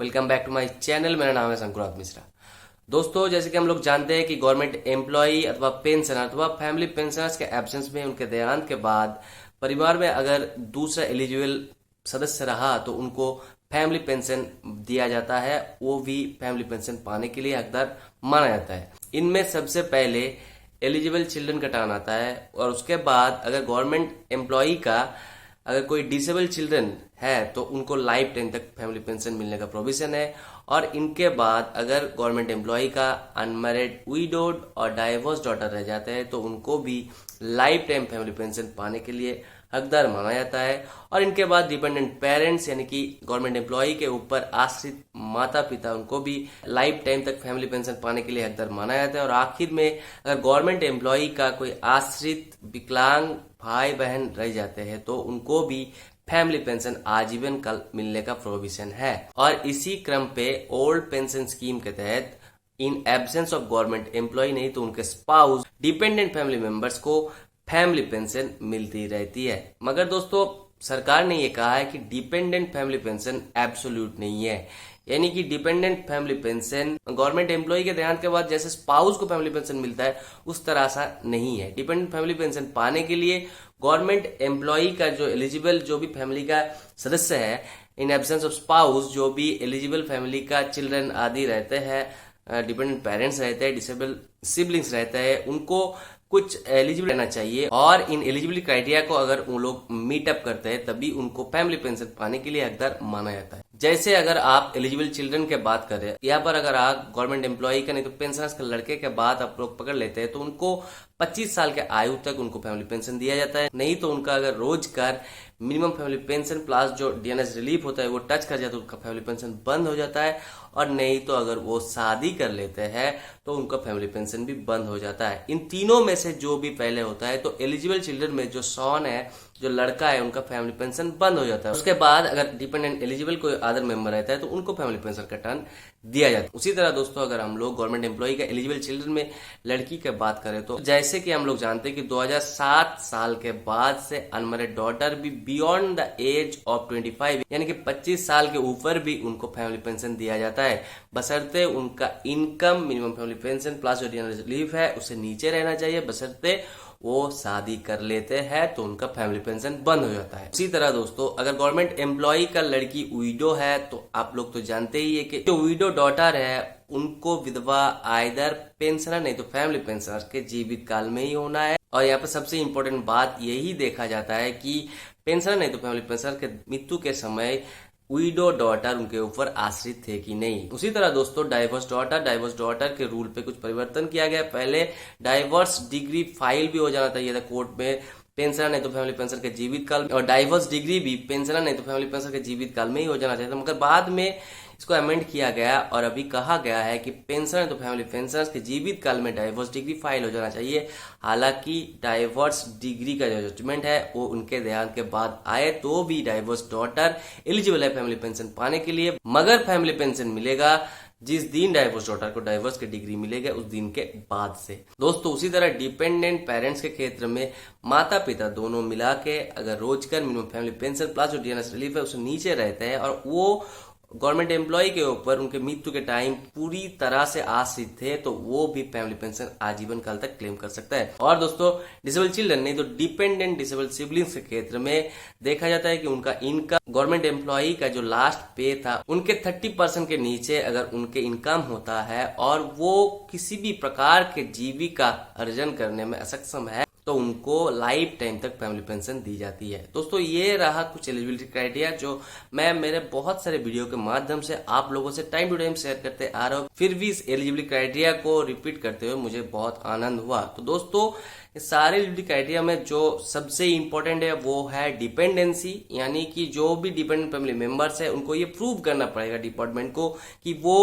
Welcome back to my channel. मेरा नाम है शंकुरात मिश्रा। दोस्तों, जैसे कि हम लोग जानते हैं कि गवर्नमेंट एम्प्लॉई अथवा पेंशनर अथवा फैमिली पेंशनर्स के एब्सेंस में, उनके देहांत के बाद परिवार में अगर दूसरा एलिजिबल सदस्य रहा तो उनको फैमिली पेंशन दिया जाता है। वो भी फैमिली पेंशन पाने के लिए हकदार माना जाता है। इनमें सबसे पहले एलिजिबल चिल्ड्रन का टर्न आता है और उसके बाद अगर गवर्नमेंट एम्प्लॉई का अगर कोई डिसेबल चिल्ड्रन है तो उनको लाइफ टाइम तक फैमिली पेंशन मिलने का प्रोविजन है। और इनके बाद अगर गवर्नमेंट एम्प्लॉय का अनमैरिड, विडोड और डाइवोर्स डॉटर रह जाते हैं तो उनको भी लाइफ टाइम फैमिली पेंशन पाने के लिए हकदार माना जाता है। और इनके बाद डिपेंडेंट पेरेंट्स यानी कि गवर्नमेंट एम्प्लॉय के ऊपर आश्रित माता पिता, उनको भी लाइफ टाइम तक फैमिली पेंशन पाने के लिए हकदार माना जाता है। और आखिर में अगर गवर्नमेंट एम्प्लॉय का कोई आश्रित विकलांग भाई बहन रह जाते हैं तो उनको भी फैमिली पेंशन आजीवन काल मिलने का प्रोविजन है। और इसी क्रम पे ओल्ड पेंशन स्कीम के तहत in absence of government employ नहीं तो उनके स्पाउस, डिपेंडेंट फैमिली मेंबर्स को फैमिली पेंशन मिलती रहती है। मगर दोस्तों, सरकार ने ये कहा है कि डिपेंडेंट फैमिली पेंशन एब्सोल्यूट नहीं है, यानी कि dependent family pension government employ के देहांत के बाद जैसे स्पाउस को फैमिली पेंशन मिलता है उस तरह सा नहीं है। डिपेंडेंट फैमिली पेंशन पाने के लिए गवर्नमेंट एम्प्लॉय का जो एलिजिबल जो भी फैमिली का सदस्य है, इन एब्सेंस ऑफ स्पाउस जो भी एलिजिबल फैमिली का चिल्ड्रन आदि रहते हैं, डिपेंडेंट पेरेंट्स रहते हैं, डिसेबल सिबलिंग्स रहते हैं, उनको कुछ एलिजिबल रहना चाहिए। और इन एलिजिबिलिटी क्राइटेरिया को अगर वो लोग मीटअप करते हैं तभी उनको फैमिली पेंशन पाने के लिए हकदार माना जाता है। जैसे अगर आप एलिजिबल चिल्ड्रन के बात करें, यहाँ पर अगर आप गवर्नमेंट एम्प्लॉय का नहीं तो पेंशनर्स के लड़के के बाद आप लोग पकड़ लेते हैं तो उनको 25 साल के आयु तक उनको फैमिली पेंशन दिया जाता है। नहीं तो उनका अगर रोजगार मिनिमम फैमिली पेंशन प्लस जो डीएनएस रिलीफ होता है वो टच कर जाता है तो उनका फैमिली पेंशन बंद हो जाता है। और नहीं तो अगर वो शादी कर लेते हैं तो उनका फैमिली पेंशन भी बंद हो जाता है। इन तीनों में से जो भी पहले होता है तो एलिजिबल चिल्ड्रन में जो सॉन है, जो लड़का है, उनका फैमिली पेंशन बंद हो जाता है। उसके बाद अगर डिपेंडेंट एलिजिबल कोई अदर मेंबर रहता है तो उनको फैमिली पेंशन का टर्न दिया जाता है। उसी तरह दोस्तों, अगर हम लोग गवर्नमेंट एम्प्लॉय का एलिजिबल चिल्ड्रन में लड़की की बात करें तो जैसे कि हम लोग जानते हैं कि 2007 साल के बाद से अनमैरिड डॉटर भी बियॉन्ड द एज ऑफ 25 यानी कि 25 साल के ऊपर भी उनको फैमिली पेंशन दिया जाता है, बशर्ते उनका income minimum family pension plus जो रिलीफ है उससे नीचे रहना चाहिए, बशर्ते वो शादी कर लेते हैं तो उनका फैमिली पेंशन बंद हो जाता है। इसी तरह दोस्तों, अगर गवर्नमेंट एम्प्लॉय का लड़की विडो है तो आप लोग तो जानते ही है कि जो विडो डॉटर है उनको विधवा आइदर पेंशनर नहीं तो फैमिली पेंशनर के जीवित काल में ही होना है। और यहाँ पर सबसे इम्पोर्टेंट बात यही देखा जाता है कि पेंशनर नहीं तो फैमिली पेंशनर के मृत्यु के समय विडो डॉटर उनके ऊपर आश्रित थे कि नहीं। उसी तरह दोस्तों, डाइवोर्स डॉटर के रूल पे कुछ परिवर्तन किया गया। पहले डाइवोर्स डिग्री फाइल भी हो जाना चाहिए था कोर्ट में पेंशनर नहीं तो फैमिली पेंशन के जीवित काल में, और डाइवोर्स डिग्री भी पेंशनर नहीं तो फैमिली पेंशन के जीवित काल में ही हो जाना चाहिए था। मगर बाद में इसको अमेंड किया गया और अभी कहा गया है कि पेंशनर तो फैमिली पेंशनर्स के जीवित काल में डाइवोर्स डिग्री फाइल हो जाना चाहिए। हालांकि डाइवोर्स डिग्री का जो जजमेंट है वो उनके देहांत के बाद आए तो भी डाइवोर्स डॉटर एलिजिबल है फैमिली पेंशन पाने के लिए, मगर फैमिली पेंशन मिलेगा जिस दिन डाइवोर्स डॉटर को डाइवोर्स की डिग्री मिलेगा उस दिन के बाद से। दोस्तों, उसी तरह डिपेंडेंट पेरेंट्स के क्षेत्र में माता पिता दोनों मिला के अगर रोजगार मिनिमम फैमिली पेंशन प्लस जो डीएनएस रिलीफ है उससे नीचे रहते हैं और वो गवर्नमेंट एम्प्लॉय के ऊपर उनके मृत्यु के टाइम पूरी तरह से आश्रित थे तो वो भी फैमिली पेंशन आजीवन काल तक क्लेम कर सकता है। और दोस्तों, डिसेबल चिल्ड्रन नहीं तो डिपेंडेंट डिसेबल सिबलिंग्स के क्षेत्र में देखा जाता है कि उनका इनकम गवर्नमेंट एम्प्लॉय का जो लास्ट पे था उनके 30% के नीचे अगर उनके इनकम होता है और वो किसी भी प्रकार के जीविका अर्जन करने में असक्षम है तो उनको लाइफ टाइम तक फैमिली पेंशन दी जाती है। दोस्तों, ये रहा कुछ एलिजिबिलिटी क्राइटेरिया जो मैं मेरे बहुत सारे वीडियो के माध्यम से आप लोगों से टाइम टू टाइम शेयर करते आ रहा हूँ। फिर भी इस एलिजिबिलिटी क्राइटेरिया को रिपीट करते हुए मुझे बहुत आनंद हुआ। तो दोस्तों, इस सारे एलिजिबिलिटी क्राइटेरिया में जो सबसे इंपॉर्टेंट है वो है डिपेंडेंसी, यानी कि जो भी डिपेंडेंट फैमिली मेंबर्स है उनको ये प्रूव करना पड़ेगा डिपार्टमेंट को कि वो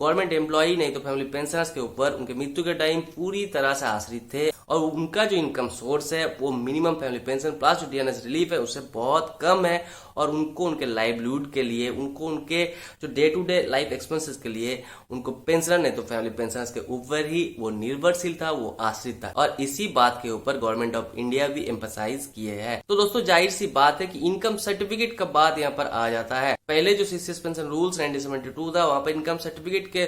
गवर्नमेंट एम्प्लॉय नहीं तो फैमिली पेंशनर्स के ऊपर उनके मृत्यु के टाइम पूरी तरह से आश्रित थे और उनका जो इनकम सोर्स है वो मिनिमम फैमिली पेंशन प्लस जो डीएनएस रिलीफ है उससे बहुत कम है और उनको उनके लाइवलीहुड के लिए, उनको उनके जो day to day life expenses के लिए उनको पेंशनर नहीं तो फैमिली पेंशनर्स के ऊपर ही वो निर्भरशील था, वो आश्रित था। और इसी बात के ऊपर गवर्नमेंट ऑफ इंडिया भी एम्फसाइज किए है। तो दोस्तों जाहिर सी बात है कि इनकम सर्टिफिकेट का बात यहाँ पर आ जाता है। पहले जो सीसीएस पेंशन रूल्स 1972 था वहां पर इनकम सर्टिफिकेट के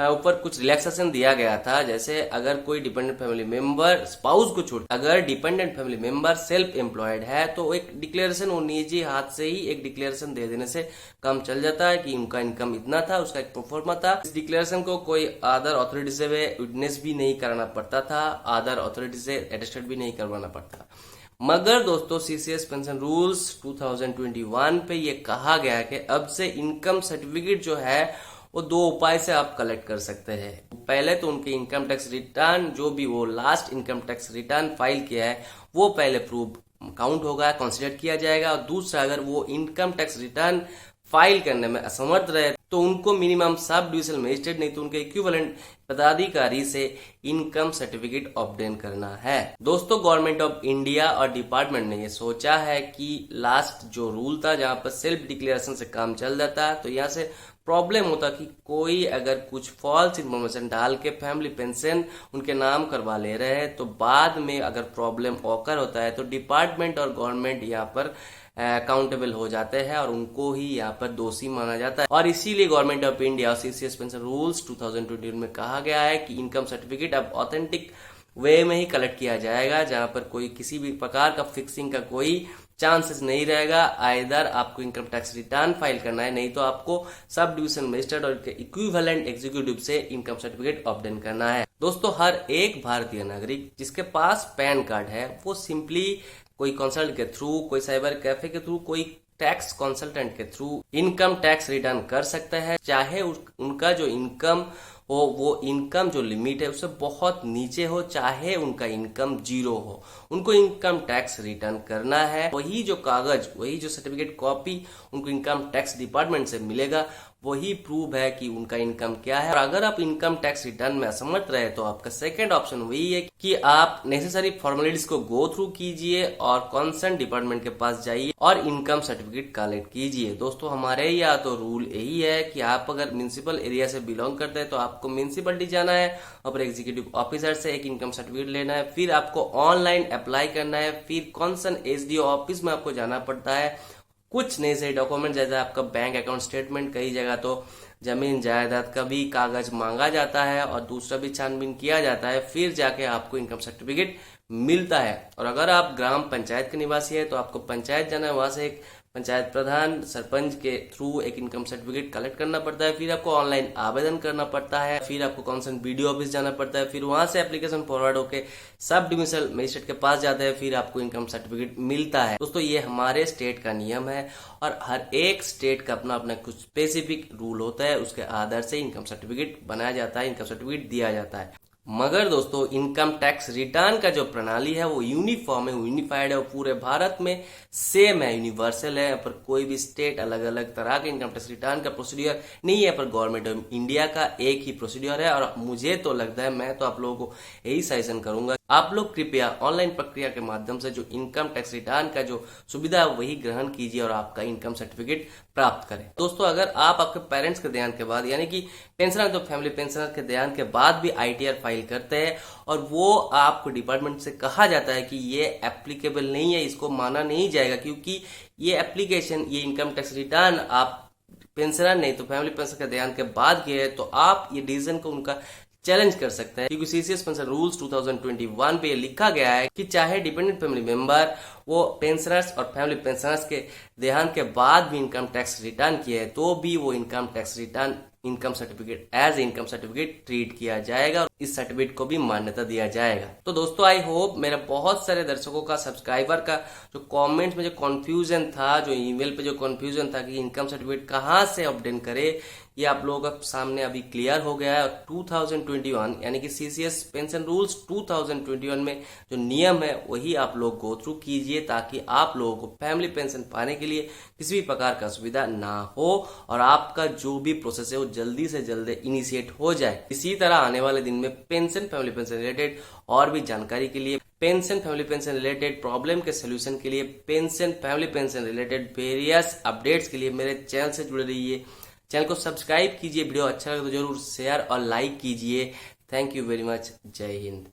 ऊपर कुछ रिलैक्सेशन दिया गया था। जैसे अगर कोई डिपेंडेंट फैमिली मेंबर स्पाउस को छोड़, अगर dependent family member self employed है तो एक डिक्लेरेशन वो निजी हाथ से ही एक डिक्लेरेशन दे देने से काम चल जाता है कि उनका इनकम इतना था, उसका एक प्रोफार्मा था। इस डिक्लेरेशन को कोई अदर अथॉरिटी से विटनेस भी नहीं कराना पड़ता था, अदर अथॉरिटी से अटेस्टेड भी नहीं करवाना पड़ता। मगर दोस्तों सीसीएस पेंशन रूल्स 2021 पे ये कहा गया है कि अब से इनकम सर्टिफिकेट जो है वो दो उपाय से आप कलेक्ट कर सकते हैं। पहले तो उनके इनकम टैक्स रिटर्न, जो भी वो last income tax return file किया है वो पहले प्रूफ काउंट होगा, कंसिडर किया जाएगा। और दूसरा, अगर वो इनकम टैक्स रिटर्न फाइल करने में असमर्थ रहे तो उनको मिनिमम सब डिविजनल मजिस्ट्रेट नहीं तो उनके इक्विवेलेंट पदाधिकारी से इनकम सर्टिफिकेट ऑब्टेन करना है। दोस्तों गवर्नमेंट ऑफ इंडिया और डिपार्टमेंट ने ये सोचा है कि लास्ट जो रूल था जहां पर सेल्फ डिक्लेरेशन से काम चल जाता है, तो यहाँ से प्रॉब्लम होता कि कोई अगर कुछ फॉल्स इन्फॉर्मेशन डाल के फैमिली पेंशन उनके नाम करवा ले रहे हैं तो बाद में अगर प्रॉब्लम ऑकर होता है तो डिपार्टमेंट और गवर्नमेंट यहाँ पर अकाउंटेबल हो जाते हैं और उनको ही यहाँ पर दोषी माना जाता है। और इसीलिए गवर्नमेंट ऑफ इंडिया और सीसीएस पेंशन रूल्स 2021 में कहा गया है कि इनकम सर्टिफिकेट अब ऑथेंटिक वे में ही कलेक्ट किया जाएगा, जहां पर कोई किसी भी प्रकार का फिक्सिंग का कोई चांसेस नहीं रहेगा। आइदर आपको इनकम टैक्स रिटर्न फाइल करना है, नहीं तो आपको सब डिविजन मजिस्ट्रेट और इक्विवेलेंट एग्जीक्यूटिव से इनकम सर्टिफिकेट ऑब्टेन करना है। दोस्तों हर एक भारतीय नागरिक जिसके पास पैन कार्ड है वो सिंपली कोई कंसल्ट के थ्रू, कोई साइबर कैफे के थ्रू, कोई टैक्स कंसल्टेंट के थ्रू इनकम टैक्स रिटर्न कर सकते हैं। चाहे उनका जो इनकम हो वो इनकम जो लिमिट है उससे बहुत नीचे हो, चाहे उनका इनकम जीरो हो, उनको इनकम टैक्स रिटर्न करना है। वही जो कागज, वही जो सर्टिफिकेट कॉपी उनको इनकम टैक्स डिपार्टमेंट से मिलेगा वही प्रूव है कि उनका इनकम क्या है। और अगर आप इनकम टैक्स रिटर्न में असमर्थ रहे तो आपका सेकंड ऑप्शन वही है कि आप नेसेसरी फॉर्मेलिटीज को गो थ्रू कीजिए और कंसर्न डिपार्टमेंट के पास जाइए और इनकम सर्टिफिकेट कलेक्ट कीजिए। दोस्तों हमारे यहाँ तो रूल यही है कि आप अगर म्युनिसिपल एरिया से बिलोंग करते हैं तो आपको म्युनिसिपलिटी जाना है, और एग्जीक्यूटिव ऑफिसर से एक इनकम सर्टिफिकेट लेना है, फिर आपको ऑनलाइन अप्लाई करना है, फिर कंसर्न एसडीओ ऑफिस में आपको जाना पड़ता है। कुछ नहीं सही डॉक्यूमेंट जैसे आपका बैंक अकाउंट स्टेटमेंट, कई जगह तो जमीन जायदाद का भी कागज मांगा जाता है और दूसरा भी छानबीन किया जाता है, फिर जाके आपको इनकम सर्टिफिकेट मिलता है। और अगर आप ग्राम पंचायत के निवासी है तो आपको पंचायत जाना है, वहां से एक पंचायत प्रधान सरपंच के थ्रू एक इनकम सर्टिफिकेट कलेक्ट करना पड़ता है, फिर आपको ऑनलाइन आवेदन करना पड़ता है, फिर आपको कंसर्न बीडीओ ऑफिस जाना पड़ता है, फिर वहां से एप्लीकेशन फॉरवर्ड होके सब डिविजनल मजिस्ट्रेट के पास जाता है, फिर आपको इनकम सर्टिफिकेट मिलता है। दोस्तों ये हमारे स्टेट का नियम है और हर एक स्टेट का अपना अपना कुछ स्पेसिफिक रूल होता है, उसके आधार से इनकम सर्टिफिकेट बनाया जाता है, इनकम सर्टिफिकेट दिया जाता है। मगर दोस्तों इनकम टैक्स रिटर्न का जो प्रणाली है वो यूनिफॉर्म है, यूनिफाइड है, वो पूरे भारत में सेम है, यूनिवर्सल है। पर कोई भी स्टेट अलग अलग तरह के इनकम टैक्स रिटर्न का प्रोसीड्यूर नहीं है, पर गवर्नमेंट ऑफ इंडिया का एक ही प्रोसीड्यूर है। और मुझे तो लगता है, मैं तो आप लोगों को यही सजेशन करूंगा, आप लोग कृपया ऑनलाइन प्रक्रिया के माध्यम से जो इनकम टैक्स रिटर्न का जो सुविधा है वही ग्रहण कीजिए और आपका इनकम सर्टिफिकेट प्राप्त करें। दोस्तों अगर आप आपके पेरेंट्स के देहांत के बाद, यानी कि पेंशनर तो फैमिली पेंशनर के देहांत के बाद भी आईटीआर फाइल करते हैं और वो आपको डिपार्टमेंट से कहा जाता है कि ये एप्लीकेबल नहीं है, इसको माना नहीं जाएगा, क्योंकि ये एप्लीकेशन, ये इनकम टैक्स रिटर्न आप पेंशनर नहीं तो फैमिली पेंशनर के देहांत के बाद किए, तो आप ये डिसीजन को उनका चैलेंज कर सकते हैं। क्योंकि सीसीएस पेंशन रूल्स 2021 पे ये लिखा गया है कि चाहे डिपेंडेंट फैमिली मेंबर वो पेंशनर्स और फैमिली पेंशनर्स के देहांत के बाद भी इनकम टैक्स रिटर्न किए तो भी वो income tax return income certificate as income certificate treat किया जाएगा और इस सर्टिफिकेट को भी मान्यता दिया जाएगा। तो दोस्तों आई होप मेरा बहुत सारे दर्शकों का, सब्सक्राइबर का जो कमेंट में जो कंफ्यूजन था, जो ईमेल पे जो कंफ्यूजन था कि इनकम सर्टिफिकेट कहाँ से अपडेट करे, ये आप लोगों का सामने अभी क्लियर हो गया है। और 2021 यानी कि सीसीएस पेंशन रूल्स 2021 में जो नियम है वही आप लोग गो थ्रू कीजिए, ताकि आप लोगों को फैमिली पेंशन पाने के लिए किसी भी प्रकार का असुविधा ना हो और आपका जो भी प्रोसेस है वो जल्दी से जल्दी इनिशिएट हो जाए। इसी तरह आने वाले दिन में पेंशन, फैमिली पेंशन रिलेटेड और भी जानकारी के लिए pension family pension related problem के सोल्यूशन के लिए, pension family pension related various updates के लिए मेरे चैनल से जुड़े रहिए। चैनल को सब्सक्राइब कीजिए, वीडियो अच्छा लगे तो जरूर शेयर और लाइक कीजिए। Thank you very much. जय हिंद।